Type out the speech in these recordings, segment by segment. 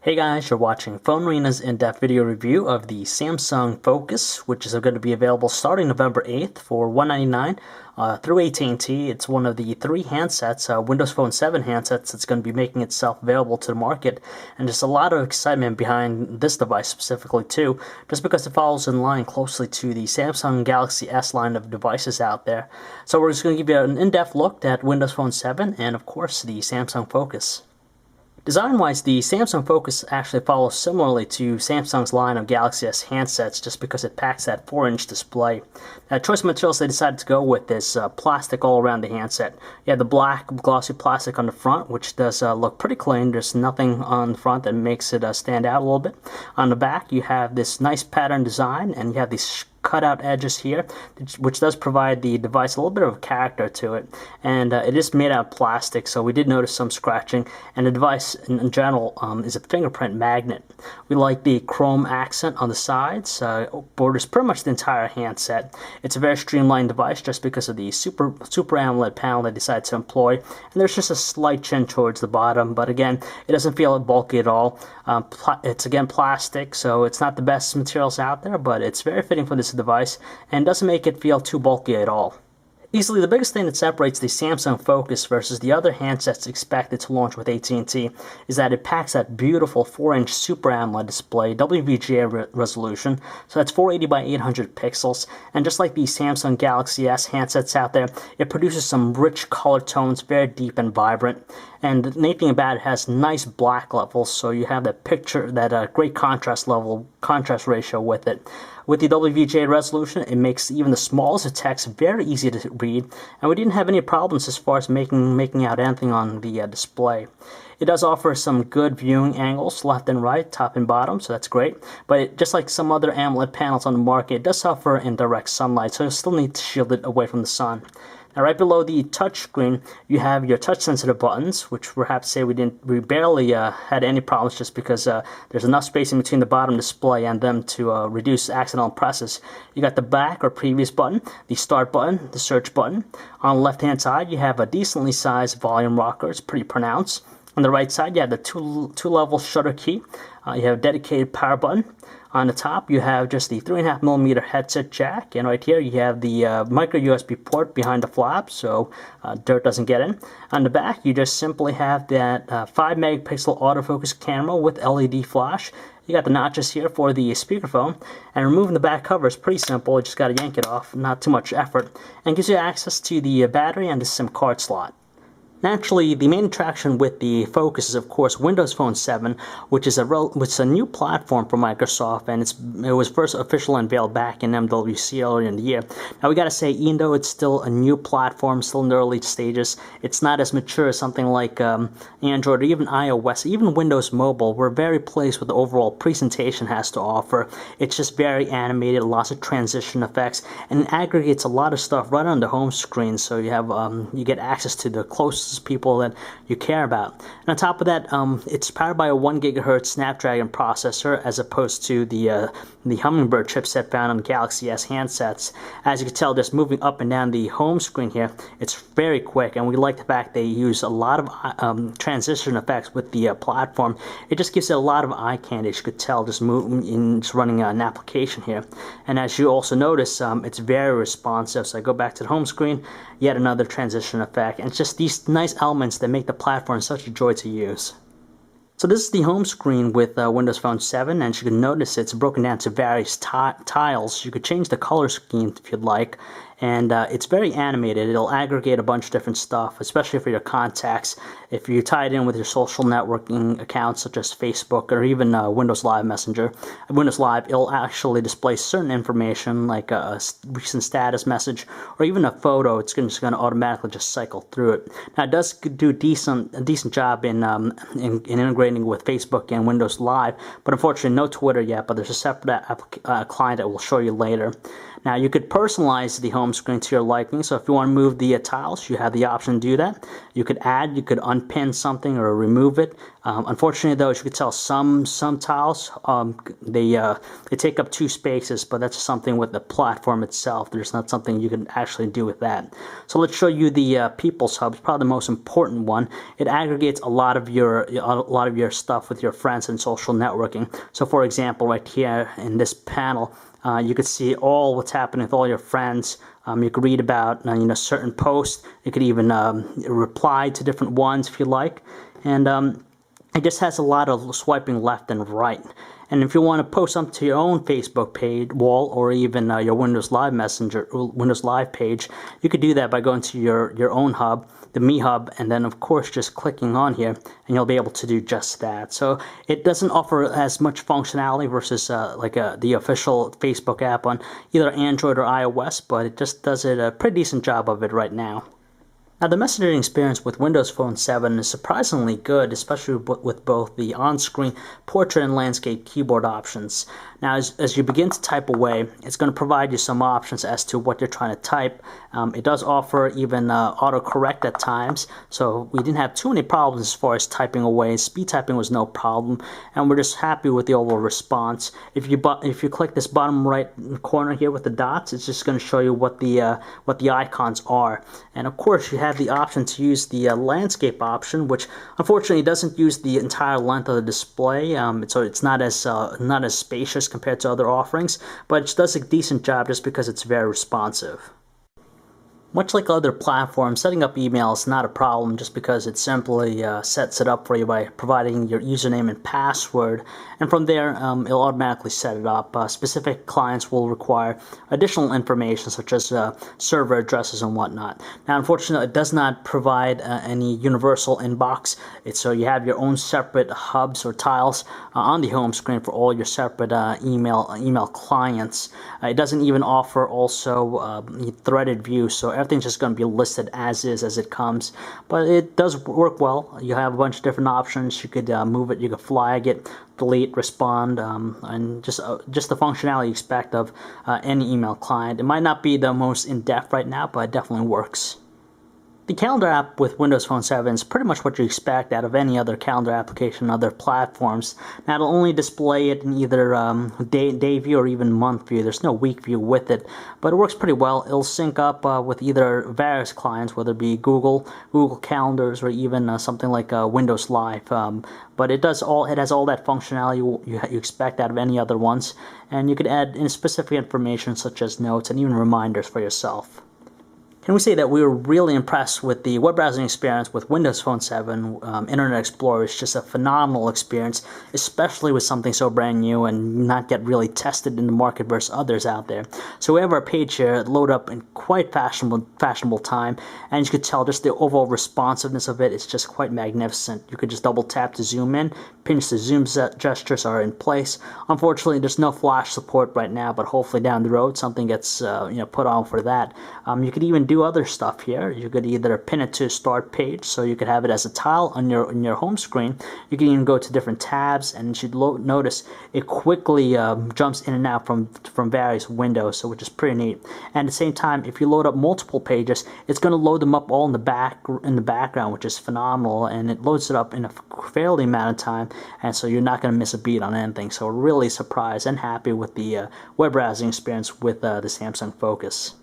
Hey guys, you're watching PhoneArena's in-depth video review of the Samsung Focus, which is going to be available starting November 8th for $199 through AT&T. It's one of the three handsets, Windows Phone 7 handsets, that's going to be making itself available to the market. And there's a lot of excitement behind this device specifically too, just because it follows in line closely to the Samsung Galaxy S line of devices out there. So we're just going to give you an in-depth look at Windows Phone 7 and of course the Samsung Focus. Design-wise, the Samsung Focus actually follows similarly to Samsung's line of Galaxy S handsets just because it packs that 4-inch display. Now, choice materials they decided to go with is plastic all around the handset. You have the black glossy plastic on the front, which does look pretty clean. There's nothing on the front that makes it stand out a little bit. On the back, you have this nice pattern design, and you have these cutout edges here, which does provide the device a little bit of character to it. And it is made out of plastic, so we did notice some scratching. And the device in general is a fingerprint magnet. We like the chrome accent on the sides, borders pretty much the entire handset. It's a very streamlined device just because of the Super AMOLED panel they decided to employ. And there's just a slight chin towards the bottom, but again, it doesn't feel bulky at all. It's again plastic, so it's not the best materials out there, but it's very fitting for this device and doesn't make it feel too bulky at all. Easily the biggest thing that separates the Samsung Focus versus the other handsets expected to launch with AT&T is that it packs that beautiful 4-inch Super AMOLED display, WVGA resolution, so that's 480 by 800 pixels, and just like the Samsung Galaxy S handsets out there, it produces some rich color tones, very deep and vibrant. And the neat thing about it has nice black levels, so you have that picture, that great contrast ratio with it. With the WVGA resolution, it makes even the smallest of text very easy to read, and we didn't have any problems as far as making out anything on the display. It does offer some good viewing angles, left and right, top and bottom, so that's great. But just like some other AMOLED panels on the market, it does suffer in direct sunlight, so you'll still need to shield it away from the sun. Now, right below the touch screen, you have your touch-sensitive buttons, which we're happy to say we barely had any problems just because there's enough spacing between the bottom display and them to reduce accidental presses. You got the back or previous button, the start button, the search button. On the left-hand side, you have a decently sized volume rocker. It's pretty pronounced. On the right side, you have the two-level shutter key. You have a dedicated power button. On the top, you have just the 3.5mm headset jack, and right here you have the micro USB port behind the flap, so dirt doesn't get in. On the back, you just simply have that 5-megapixel autofocus camera with LED flash. You got the notches here for the speakerphone, and removing the back cover is pretty simple. You just got to yank it off, not too much effort, and gives you access to the battery and the SIM card slot. Naturally, the main attraction with the Focus is, of course, Windows Phone 7, which is a new platform for Microsoft, and it was first officially unveiled back in MWC earlier in the year. Now, we gotta say, even though it's still a new platform, still in the early stages, it's not as mature as something like Android or even iOS, even Windows Mobile. We're very pleased with the overall presentation has to offer. It's just very animated, lots of transition effects, and it aggregates a lot of stuff right on the home screen, so you have you get access to the closest people that you care about. And on top of that, it's powered by a 1 GHz Snapdragon processor as opposed to the Hummingbird chipset found on Galaxy S handsets. As you can tell, just moving up and down the home screen here, it's very quick, and we like the fact they use a lot of transition effects with the platform. It just gives it a lot of eye candy, as you could tell, just running an application here. And as you also notice, it's very responsive. So I go back to the home screen, yet another transition effect, and it's just these nice elements that make the platform such a joy to use. So this is the home screen with Windows Phone 7, and as you can notice, it's broken down to various tiles. You could change the color scheme if you'd like, and it's very animated. It'll aggregate a bunch of different stuff, especially for your contacts. If you tie it in with your social networking accounts such as Facebook or even Windows Live Messenger, Windows Live, it'll actually display certain information like a recent status message or even a photo. It's just going to automatically just cycle through it. Now, it does do a decent job in integrating with Facebook and Windows Live, but unfortunately no Twitter yet, but there's a separate client that we'll show you later. Now you could personalize the home screen to your liking, so if you want to move the tiles, you have the option to do that. You could add, you could unpin something or remove it. Unfortunately though, as you can tell, some tiles, they take up 2 spaces, but that's something with the platform itself. There's not something you can actually do with that. So let's show you the People's Hub. It's probably the most important one. It aggregates a lot of your stuff with your friends and social networking. So for example, right here in this panel, you could see all what's happening with all your friends. You could read about certain posts. You could even reply to different ones if you like, and it just has a lot of swiping left and right. And if you want to post something to your own Facebook page wall, or even your Windows Live Messenger, Windows Live page, you could do that by going to your own hub, the Me Hub, and then of course just clicking on here, and you'll be able to do just that. So it doesn't offer as much functionality versus the official Facebook app on either Android or iOS, but it just does a pretty decent job of it right now. Now, the messaging experience with Windows Phone 7 is surprisingly good, especially with both the on-screen portrait and landscape keyboard options. Now, as you begin to type away, it's going to provide you some options as to what you're trying to type. It does offer even autocorrect at times, so we didn't have too many problems as far as typing away. Speed typing was no problem, and we're just happy with the overall response. If you click this bottom right corner here with the dots, it's just going to show you what the icons are. And of course, you have the option to use the landscape option, which unfortunately doesn't use the entire length of the display, so it's not as spacious compared to other offerings, but it does a decent job just because it's very responsive. Much like other platforms, setting up email is not a problem just because it simply sets it up for you by providing your username and password, and from there it'll automatically set it up. Specific clients will require additional information such as server addresses and whatnot. Now, unfortunately, it does not provide any universal inbox. So you have your own separate hubs or tiles on the home screen for all your separate email clients. It doesn't even offer also threaded view, so everything's just going to be listed as is as it comes, but it does work well. You have a bunch of different options. You could move it, you could flag it, delete, respond, and just the functionality you expect of any email client. It might not be the most in-depth right now, but it definitely works. The calendar app with Windows Phone 7 is pretty much what you expect out of any other calendar application on other platforms. Now, it'll only display it in either day view or even month view. There's no week view with it, but it works pretty well. It'll sync up with either various clients, whether it be Google Calendars, or even something like Windows Live. But it has all that functionality you expect out of any other ones, and you could add in specific information such as notes and even reminders for yourself. Can we say that we were really impressed with the web browsing experience with Windows Phone 7? Internet Explorer is just a phenomenal experience, especially with something so brand new and not yet really tested in the market versus others out there. So we have our page here load up in quite fashionable time, and you could tell just the overall responsiveness of it is just quite magnificent. You could just double tap to zoom in, pinch the zoom gestures are in place. Unfortunately, there's no flash support right now, but hopefully down the road something gets put on for that. You could even do other stuff here. You could either pin it to a start page, so you could have it as a tile on your home screen. You can even go to different tabs, and you should notice it quickly jumps in and out from various windows, so which is pretty neat. And at the same time, if you load up multiple pages, it's going to load them up all in the background, which is phenomenal, and it loads it up in a fairly amount of time, and so you're not going to miss a beat on anything. So we're really surprised and happy with the web browsing experience with the Samsung Focus.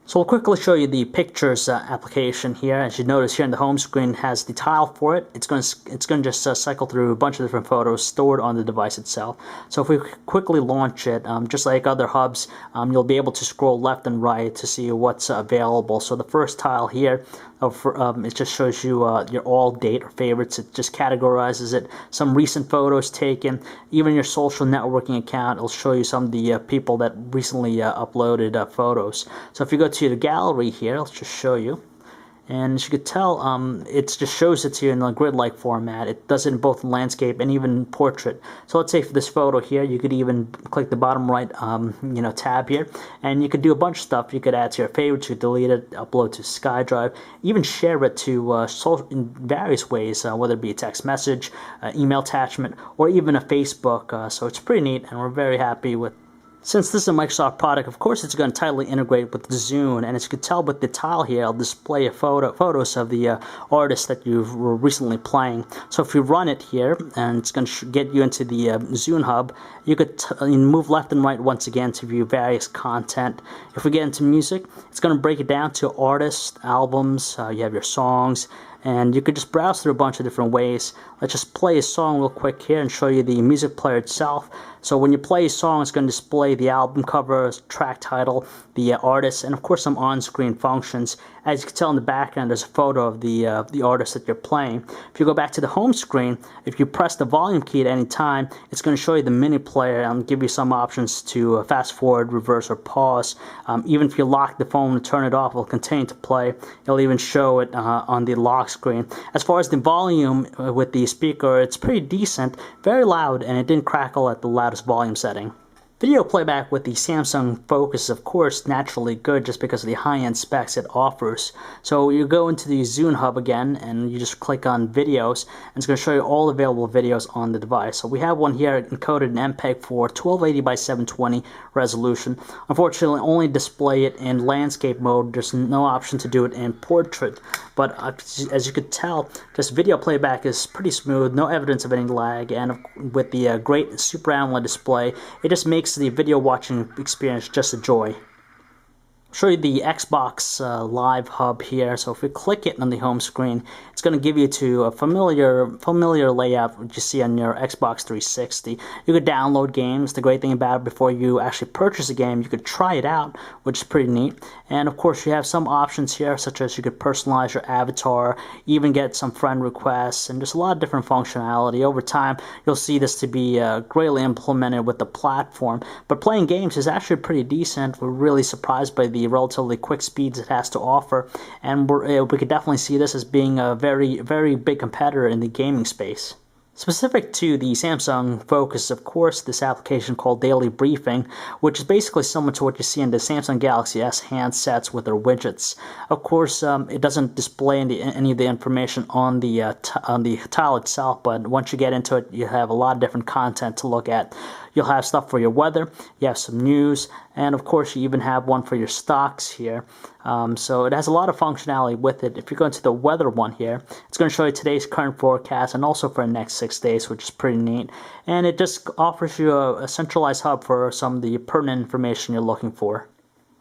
So we'll quickly show you the Pictures application here. As you notice here in the home screen has the tile for it. It's going to just cycle through a bunch of different photos stored on the device itself. So if we quickly launch it, just like other hubs, you'll be able to scroll left and right to see what's available. So the first tile here, it just shows you your all date or favorites. It just categorizes it. Some recent photos taken, even your social networking account. It'll show you some of the people that recently uploaded photos. So if you go to the gallery here, let's just show you. And as you could tell, it just shows it to you in a grid-like format. It does it in both landscape and even portrait. So let's say for this photo here, you could even click the bottom right tab here, and you could do a bunch of stuff. You could add to your favorites, you could delete it, upload to SkyDrive, even share it to in various ways, whether it be a text message, email attachment, or even a Facebook. So it's pretty neat, and we're very happy with Since this is a Microsoft product, of course it's going to tightly integrate with Zune, and as you can tell with the tile here, I'll display photos of the artists that you were recently playing. So if you run it here, and it's going to get you into the Zune hub, you could move left and right once again to view various content. If we get into music, it's going to break it down to artists, albums, you have your songs, and you could just browse through a bunch of different ways. Let's just play a song real quick here and show you the music player itself. So when you play a song, it's going to display the album cover, track title, the artist, and of course some on-screen functions. As you can tell in the background, there's a photo of the artist that you're playing. If you go back to the home screen, if you press the volume key at any time, it's going to show you the mini player and give you some options to fast forward, reverse, or pause. Even if you lock the phone and turn it off, it'll continue to play. It'll even show it on the lock screen. As far as the volume with the speaker, it's pretty decent, very loud, and it didn't crackle at the loudest volume setting. Video playback with the Samsung Focus is of course naturally good just because of the high-end specs it offers. So you go into the Zune hub again and you just click on videos, and it's going to show you all available videos on the device. So we have one here encoded in MPEG for 1280 by 720 resolution. Unfortunately only display it in landscape mode. There's no option to do it in portrait, but as you could tell, just video playback is pretty smooth, no evidence of any lag, and with the great Super AMOLED display, it just makes the video watching experience just a joy. I'll show you the Xbox Live hub here. So if we click it on the home screen, it's going to give you to a familiar layout which you see on your Xbox 360. You could download games. The great thing about it, before you actually purchase a game, you could try it out, which is pretty neat. And of course you have some options here, such as you could personalize your avatar, even get some friend requests, and just a lot of different functionality. Over time you'll see this to be greatly implemented with the platform, but playing games is actually pretty decent. We're really surprised by the relatively quick speeds it has to offer, and we could definitely see this as being a very big competitor in the gaming space. Specific to the Samsung Focus, of course, this application called Daily Briefing, which is basically similar to what you see in the Samsung Galaxy S handsets with their widgets. Of course, it doesn't display any of the information on the tile itself, but once you get into it, you have a lot of different content to look at. You'll have stuff for your weather, you have some news, and of course you even have one for your stocks here. So it has a lot of functionality with it. If you go into the weather one here, it's going to show you today's current forecast and also for the next 6 days, which is pretty neat. And it just offers you a centralized hub for some of the pertinent information you're looking for.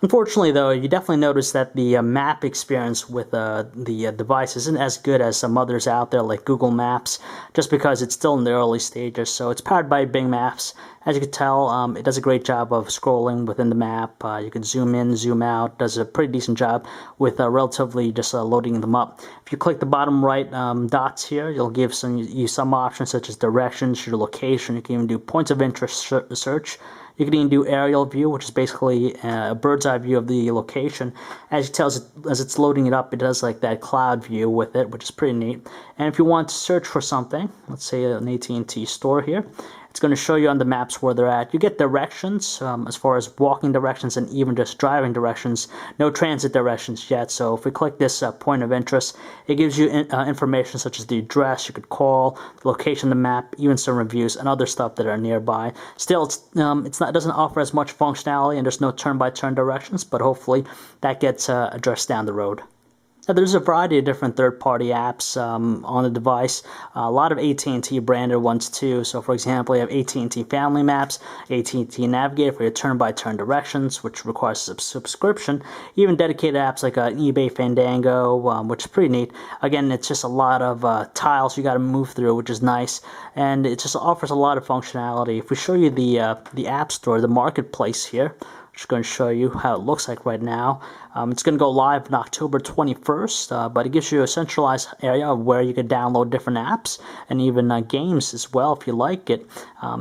Unfortunately, though, you definitely notice that the map experience with the device isn't as good as some others out there like Google Maps, just because it's still in the early stages. So it's powered by Bing Maps. As you can tell, it does a great job of scrolling within the map. You can zoom in, zoom out. Does a pretty decent job with relatively just loading them up. If you click the bottom right dots here, you'll give you some options such as directions, your location. You can even do points of interest search. You can even do aerial view, which is basically a bird's eye view of the location. As you tell, as it's loading it up, it does like that cloud view with it, which is pretty neat. And if you want to search for something, let's say an AT&T store here, it's going to show you on the maps where they're at. You get directions as far as walking directions and even just driving directions. No transit directions yet. So if we click this point of interest, it gives you information such as the address you could call, the location, the map, even some reviews and other stuff that are nearby. Still, it doesn't offer as much functionality, and there's no turn-by-turn directions, but hopefully that gets addressed down the road. Now, there's a variety of different third-party apps on the device, a lot of AT&T branded ones too. So for example, you have AT&T Family Maps, AT&T Navigator for your turn-by-turn directions, which requires a subscription, even dedicated apps like eBay Fandango, which is pretty neat. Again, it's just a lot of tiles you got to move through, which is nice, and it just offers a lot of functionality. If we show you the App Store, the Marketplace here, I'm just going to show you how it looks like right now. It's going to go live on October 21st, but it gives you a centralized area where you can download different apps and even games as well if you like it.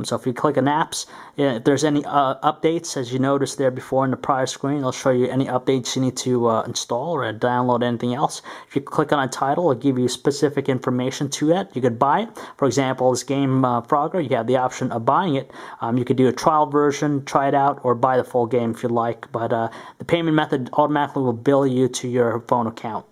So if you click on apps, if there's any updates, as you noticed there before in the prior screen, it'll show you any updates you need to install or download anything else. If you click on a title, it'll give you specific information to it. You could buy it. For example, this game Frogger, you have the option of buying it. You could do a trial version, try it out, or buy the full game if you like. But the payment method automatically will bill you to your phone account.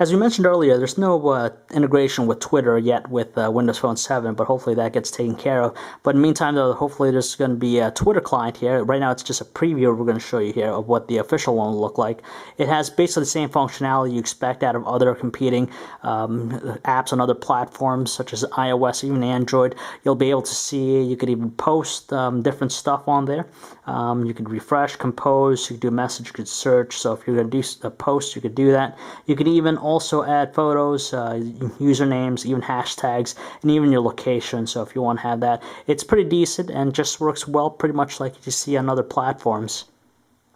As we mentioned earlier, there's no integration with Twitter yet with Windows Phone 7, but hopefully that gets taken care of. But in the meantime, though, hopefully there's going to be a Twitter client here. Right now, it's just a preview we're going to show you here of what the official one will look like. It has basically the same functionality you expect out of other competing apps on other platforms, such as iOS, even Android. You'll be able to see, you could even post different stuff on there. You could refresh, compose, you could do a message, you could search. So if you're going to do a post, you could do that. You could even also add photos, usernames, even hashtags, and even your location. So if you want to have that, it's pretty decent and just works well pretty much like you see on other platforms.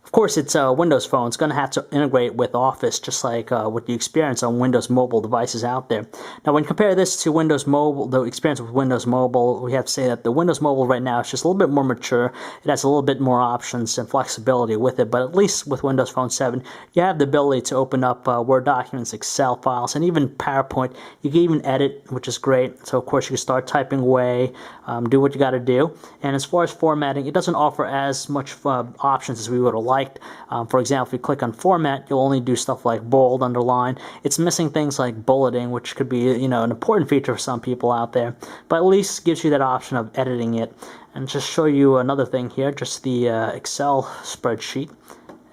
Of course, it's a Windows Phone. It's going to have to integrate with Office, just like what you experience on Windows Mobile devices out there. Now, when you compare this to Windows Mobile, the experience with Windows Mobile, we have to say that the Windows Mobile right now is just a little bit more mature. It has a little bit more options and flexibility with it, but at least with Windows Phone 7, you have the ability to open up Word documents, Excel files, and even PowerPoint. You can even edit, which is great. So, of course, you can start typing away, do what you got to do. And as far as formatting, it doesn't offer as much options as we would have liked. For example, if you click on Format, you'll only do stuff like bold, underline. It's missing things like bulleting, which could be, an important feature for some people out there. But at least gives you that option of editing it. And just show you another thing here, just the Excel spreadsheet.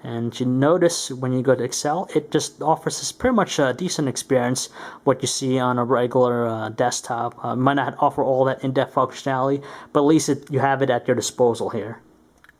And you notice when you go to Excel, it just offers this pretty much a decent experience, what you see on a regular desktop. Might not offer all that in-depth functionality, but at least you have it at your disposal here.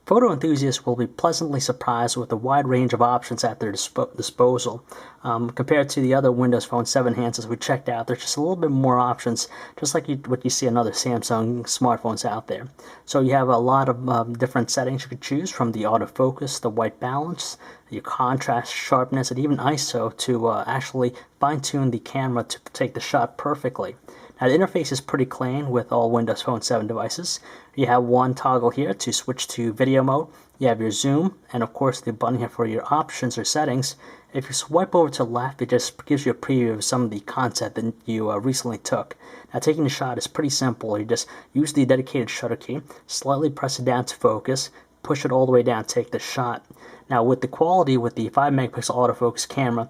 Photo enthusiasts will be pleasantly surprised with the wide range of options at their disposal. Compared to the other Windows Phone 7 handsets we checked out, there's just a little bit more options, just like what you see on other Samsung smartphones out there. So you have a lot of different settings you could choose, from the autofocus, the white balance, your contrast, sharpness, and even ISO to actually fine-tune the camera to take the shot perfectly. Now, the interface is pretty clean with all Windows Phone 7 devices. You have one toggle here to switch to video mode. You have your zoom, and of course the button here for your options or settings. If you swipe over to the left, it just gives you a preview of some of the content that you recently took. Now, taking the shot is pretty simple. You just use the dedicated shutter key, slightly press it down to focus, push it all the way down, take the shot. Now, with the quality with the 5 megapixel autofocus camera,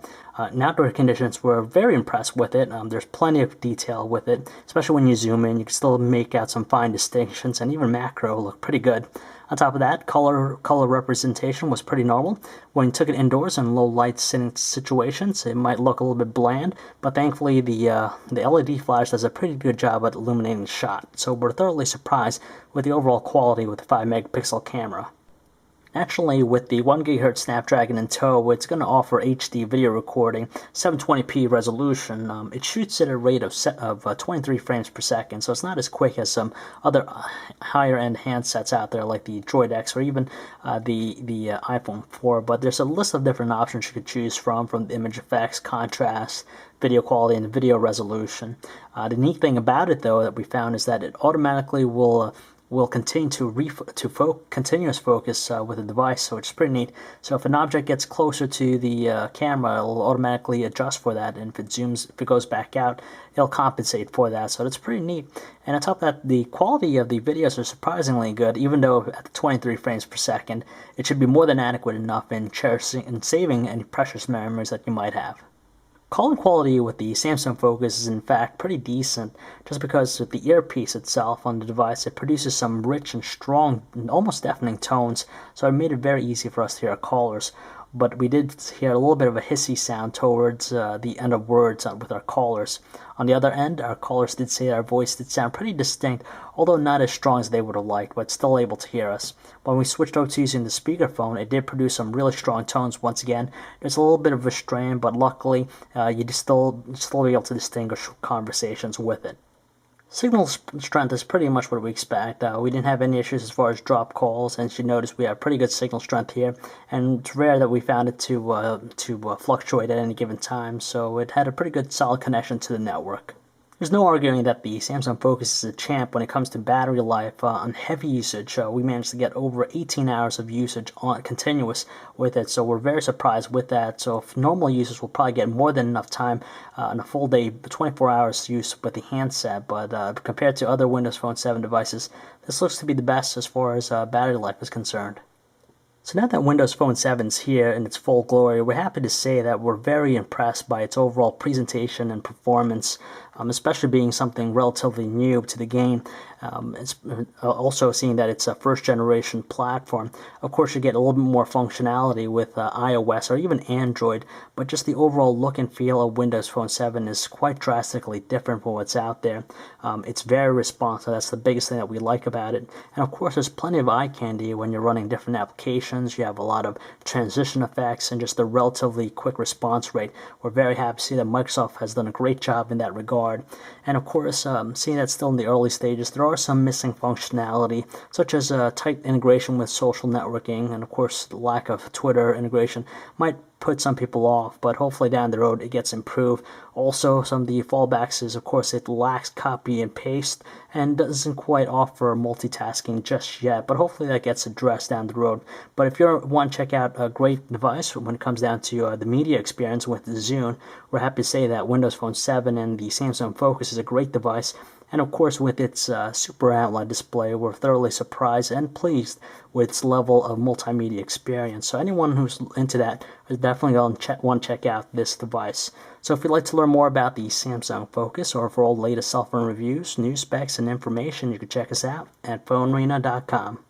in outdoor conditions, we're very impressed with it. There's plenty of detail with it, especially when you zoom in. You can still make out some fine distinctions, and even macro look pretty good. On top of that, color representation was pretty normal. When you took it indoors in low light situations, it might look a little bit bland, but thankfully the LED flash does a pretty good job at illuminating the shot. So we're thoroughly surprised with the overall quality with the 5 megapixel camera. Actually, with the 1 GHz Snapdragon in tow, it's going to offer HD video recording, 720p resolution. It shoots at a rate of 23 frames per second, so it's not as quick as some other higher-end handsets out there like the Droid X or even the iPhone 4. But there's a list of different options you could choose from image effects, contrast, video quality, and video resolution. The neat thing about it, though, that we found is that it automatically will continue to continuous focus with the device, so it's pretty neat. So if an object gets closer to the camera, it'll automatically adjust for that, and if it goes back out, it'll compensate for that. So that's pretty neat. And on top of that, the quality of the videos are surprisingly good, even though at 23 frames per second, it should be more than adequate enough in cherishing and saving any precious memories that you might have. Calling quality with the Samsung Focus is in fact pretty decent, just because with the earpiece itself on the device, it produces some rich and strong, almost deafening tones, so it made it very easy for us to hear our callers. But we did hear a little bit of a hissy sound towards the end of words with our callers. On the other end, our callers did say our voice did sound pretty distinct, although not as strong as they would have liked, but still able to hear us. When we switched over to using the speakerphone, it did produce some really strong tones once again. There's a little bit of a strain, but luckily you still be able to distinguish conversations with it. Signal strength is pretty much what we expect. We didn't have any issues as far as drop calls, and as you notice, we have pretty good signal strength here, and it's rare that we found it to fluctuate at any given time, so it had a pretty good solid connection to the network. There's no arguing that the Samsung Focus is a champ when it comes to battery life. On heavy usage, we managed to get over 18 hours of usage on continuous with it, so we're very surprised with that. So if normal users will probably get more than enough time on a full day, 24 hours use with the handset, but compared to other Windows Phone 7 devices, this looks to be the best as far as battery life is concerned. So now that Windows Phone 7 is here in its full glory, we're happy to say that we're very impressed by its overall presentation and performance, especially being something relatively new to the game. It's also seeing that it's a first-generation platform. Of course, you get a little bit more functionality with iOS or even Android, but just the overall look and feel of Windows Phone 7 is quite drastically different from what's out there. It's very responsive. That's the biggest thing that we like about it. And of course, there's plenty of eye candy when you're running different applications. You have a lot of transition effects and just a relatively quick response rate. We're very happy to see that Microsoft has done a great job in that regard. And of course, seeing that still in the early stages, there are some missing functionality, such as tight integration with social networking, and of course, the lack of Twitter integration might put some people off, but hopefully down the road it gets improved. Also, some of the fallbacks is, of course, it lacks copy and paste and doesn't quite offer multitasking just yet, but hopefully that gets addressed down the road. But if you want to check out a great device when it comes down to the media experience with Zune, we're happy to say that Windows Phone 7 and the Samsung Focus is a great device. And of course, with its Super AMOLED display, we're thoroughly surprised and pleased with its level of multimedia experience. So anyone who's into that is definitely going to want to check out this device. So if you'd like to learn more about the Samsung Focus or for all the latest cell phone reviews, news specs, and information, you can check us out at PhoneArena.com.